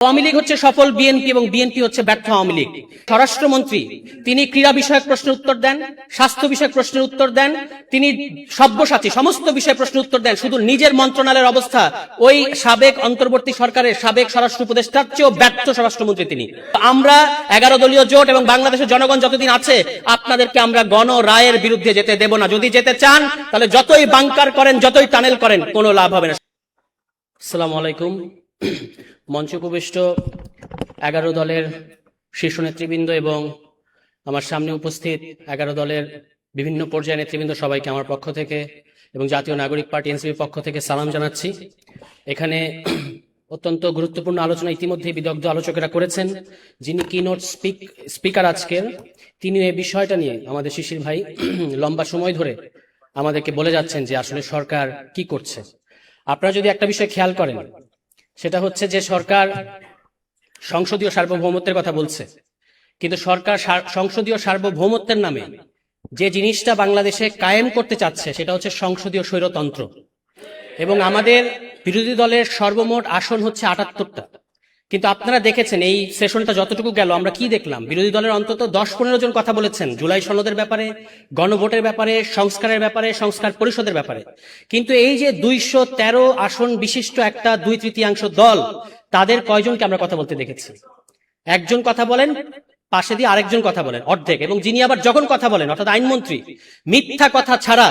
আওয়ামী লীগ হচ্ছে সফল বিএনপি এবং বিএনপি হচ্ছে ব্যর্থ আওয়ামী লীগ। স্বরাষ্ট্রমন্ত্রী তিনি ক্রীড়া বিষয়ক প্রশ্নের উত্তর দেন, স্বাস্থ্য বিষয়ক প্রশ্নের উত্তর দেন, তিনি সব্যসাচী সমস্ত বিষয়ে প্রশ্নের উত্তর দেন। শুধু নিজের মন্ত্রণালয়ের অবস্থা ওই সাবেক অন্তর্বর্তী সরকারের সাবেক স্বরাষ্ট্র উপদেষ্টার চেয়েও ব্যর্থ স্বরাষ্ট্রমন্ত্রী তিনি। আমরা 11 দলীয় জোট এবং বাংলাদেশের জনগণ যতদিন আছে আপনাদেরকে আমরা গণ রায়ের বিরুদ্ধে যেতে দেব না। যদি যেতে চান তাহলে যতই বাংকার করেন, যতই টানেল করেন, কোনো লাভ হবে না। আসসালামু আলাইকুম। মঞ্চে উপবিষ্ট 11 দলের শীর্ষ নেতৃবৃন্দ এবং আমার সামনে উপস্থিত 11 দলের বিভিন্ন পর্যায়ের নেতৃবৃন্দ সবাইকে আমার পক্ষ থেকে এবং জাতীয় নাগরিক পার্টি এনসিপির পক্ষ থেকে সালাম জানাচ্ছি। এখানে অত্যন্ত গুরুত্বপূর্ণ আলোচনা ইতিমধ্যেই বিদগ্ধ আলোচকেরা করেছেন। যিনি কিনোট স্পিকার আজকের, তিনি এই বিষয়টা নিয়ে আমাদের শিশির ভাই লম্বা সময় ধরে আমাদেরকে বলে যাচ্ছেন যে আসলে সরকার কি করছে। আপনারা যদি একটা বিষয় খেয়াল করেন, সেটা হচ্ছে যে সরকার সংসদীয় সার্বভৌমত্বের কথা বলছে, কিন্তু সরকার সংসদীয় সার্বভৌমত্বের নামে যে জিনিসটা বাংলাদেশে কায়েম করতে চাচ্ছে সেটা হচ্ছে সংসদীয় স্বৈরতন্ত্র। এবং আমাদের বিরোধী দলের সর্বমোট আসন হচ্ছে 78টা। কিন্তু আপনারা দেখেছেন এই সেশনটা যতটুকু গেল আমরা কি দেখলাম, বিরোধী দলের অন্তত 10-15 জন কথা বলেছেন জুলাই সনদের ব্যাপারে, গণভোটের ব্যাপারে, সংস্কারের ব্যাপারে, সংস্কার পরিষদের ব্যাপারে। কিন্তু এই যে 213 আসন বিশিষ্ট একটা 2/3 দল, তাদের কয়জনকে আমরা কথা বলতে দেখেছি? একজন কথা বলেন, পাশে দিয়ে আরেকজন কথা বলেন, অর্ধেক। এবং যিনি আবার যখন কথা বলেন, অর্থাৎ আইনমন্ত্রী, মিথ্যা কথা ছাড়া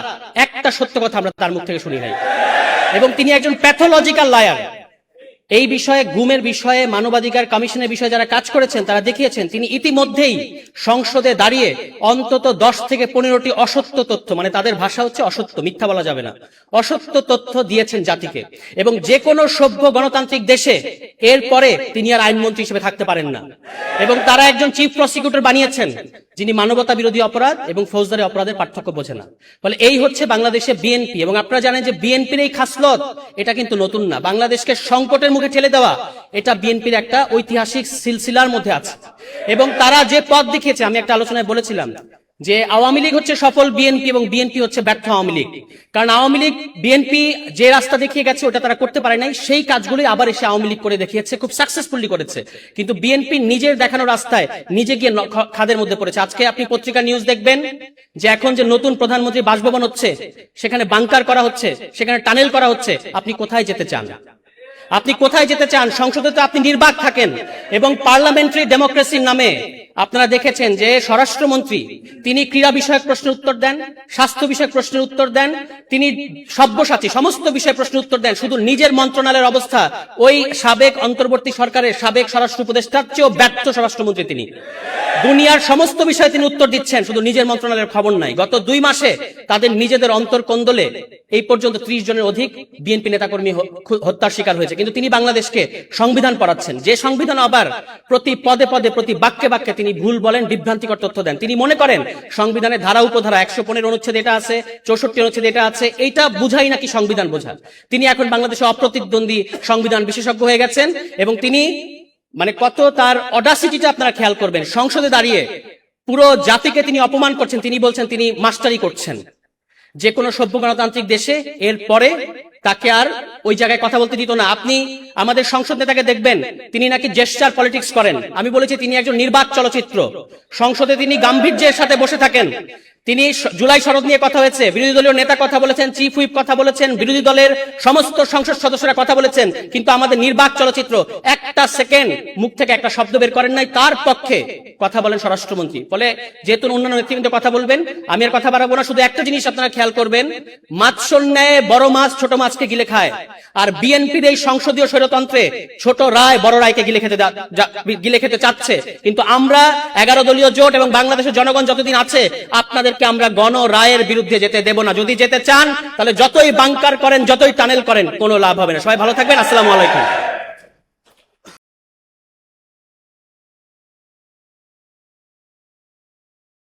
একটা সত্য কথা আমরা তার মুখ থেকে শুনি নাই। এবং তিনি একজন প্যাথোলজিক্যাল লায়ার। এই বিষয়ে, গুমের বিষয়ে, মানবাধিকার কমিশনের বিষয়ে যারা কাজ করেছেন তারা দেখিয়েছেন তিনি ইতিমধ্যেই সংসদে দাঁড়িয়ে অন্তত 10 থেকে 15টি অসত্য তথ্য, মানে তাদের ভাষা হচ্ছে অসত্য, মিথ্যা বলা যাবে না, অসত্য তথ্য দিয়েছেন জাতিকে। এবং যে কোনো সভ্য গণতান্ত্রিক দেশে এরপরে তিনি আর আইনমন্ত্রী হিসেবে থাকতে পারেন না। এবং তারা একজন চিফ প্রসিকিউটর বানিয়েছেন যিনি মানবতা বিরোধী অপরাধ এবং ফৌজদারি অপরাধের পার্থক্য বোঝে না। ফলে এই হচ্ছে বাংলাদেশে বিএনপি। এবং আপনারা জানেন যে বিএনপির এই খাসলত এটা কিন্তু নতুন না। বাংলাদেশকে সংকটের মুখে ঠেলে দেওয়া এটা বিএনপির একটা ঐতিহাসিক সিলসিলার মধ্যে আছে। এবং তারা যে পথ দেখিয়েছে, আমি একটা আলোচনায় বলেছিলাম যে আওয়ামী লীগ হচ্ছে সফল বিএনপি এবং বিএনপি হচ্ছে ব্যর্থ আওয়ামী লীগ। কারণ আওয়ামী লীগ বিএনপি যে রাস্তা দেখিয়ে গেছে ওটা তারা করতে পারে নাই, সেই কাজগুলি আবার এসে আওয়ামী লীগ করে দেখিয়েছে, খুব সাকসেসফুলি করেছে। কিন্তু বিএনপি নিজের দেখানো রাস্তায় নিজে গিয়ে খাদের মধ্যে পড়েছে। আজকে আপনি পত্রিকা নিউজ দেখবেন যে এখন যে নতুন প্রধানমন্ত্রী বাসভবন হচ্ছে, সেখানে বাংকার করা হচ্ছে, সেখানে টানেল করা হচ্ছে। আপনি কোথায় যেতে চান? আপনি কোথায় যেতে চান? সংসদে তো আপনি নির্বাক থাকেন। এবং পার্লামেন্টারি ডেমোক্রেসির নামে আপনারা দেখেছেন যে স্বরাষ্ট্রমন্ত্রী তিনি ক্রীড়া বিষয়ক প্রশ্নের উত্তর দেন, স্বাস্থ্য বিষয়ক প্রশ্নের উত্তর দেন, তিনি সব্যসাচী সমস্ত বিষয়ে প্রশ্নের উত্তর দেন। শুধু নিজের মন্ত্রণালয়ের অবস্থা ওই সাবেক অন্তর্বর্তী সরকারের সাবেক স্বরাষ্ট্র উপদেষ্টার চেয়েও ব্যর্থ স্বরাষ্ট্রমন্ত্রী তিনি। দুনিয়ার সমস্ত বিষয়ে তিনি উত্তর দিচ্ছেন, শুধু নিজের মন্ত্রণালয়ের খবর নাই। গত 2 মাসে তাদের নিজেদের অন্তর কোন্দলে এই পর্যন্ত 30 জনের অধিক বিএনপি নেতাকর্মী হত্যার শিকার হয়েছে। কিন্তু তিনি বাংলাদেশকে সংবিধান পড়াচ্ছেন, যে সংবিধান আবার প্রতি পদে পদে, প্রতি বাক্যে বাক্যে তিনি ভুল বলেন, বিভ্রান্তিকর তথ্য দেন। তিনি মনে করেন সংবিধানের ধারা উপধারা 115 অনুচ্ছেদ এটা আছে, 64 অনুচ্ছেদ এটা আছে, এইটা বুঝাই নাকি সংবিধান বোঝা। তিনি এখন বাংলাদেশে অপ্রতিদ্বন্দ্বী সংবিধান বিশেষজ্ঞ হয়ে গেছেন। এবং তিনি মানে কত তার অডাসিটিটা আপনারা খেয়াল করবেন, সংসদে দাঁড়িয়ে পুরো জাতিকে তিনি অপমান করছেন। তিনি বলছেন তিনি মাস্টারি করছেন। যে কোনো সভ্য গণতান্ত্রিক দেশে এরপরে তাকে আর ওই জায়গায় কথা বলতে দিত না। আপনি আমাদের সংসদ নেতাকে দেখবেন তিনি নাকি জেস্টার পলিটিক্স করেন। আমি বলেছি তিনি একজন নির্বাক চলচ্চিত্র। সংসদে তিনি গাম্ভীর্যের সাথে বসে থাকেন। তিনি জুলাই সনদ নিয়ে কথা হয়েছে, বিরোধী দলীয় নেতা কথা বলেছেন, চিফ হুইপ কথা বলেছেন, বিরোধী দলের সমস্ত সংসদ সদস্যরা কথা বলেছেন। কিন্তু আমাদের নির্বাক চলচ্চিত্র একটা সেকেন্ড মুখ থেকে একটা শব্দ বের করেন নাই, তার পক্ষে কথা বলেন স্বরাষ্ট্রমন্ত্রী। ফলে যেহেতু অন্যান্য নেতৃবৃন্দ কথা বলবেন, আমি আর কথা বাড়াবো না। শুধু একটা জিনিস আপনারা খেয়াল করবেন, মাছর ন্যায় বড় মাছ ছোট মাছকে গিলে খায়। আর বিএনপির এই সংসদীয় স্বৈরতন্ত্রে ছোট রায় বড় রায়কে গিলে খেতে চাচ্ছে। কিন্তু আমরা 11 দলীয় জোট এবং বাংলাদেশের জনগণ যতদিন আছে আপনাদেরকে আমরা গণ রায়ের বিরুদ্ধে যেতে দেব না। যদি যেতে চান তাহলে যতই বাংকার করেন, যতই টানেল করেন, কোনো লাভ হবে না। সবাই ভালো থাকবেন। আসসালামু আলাইকুম।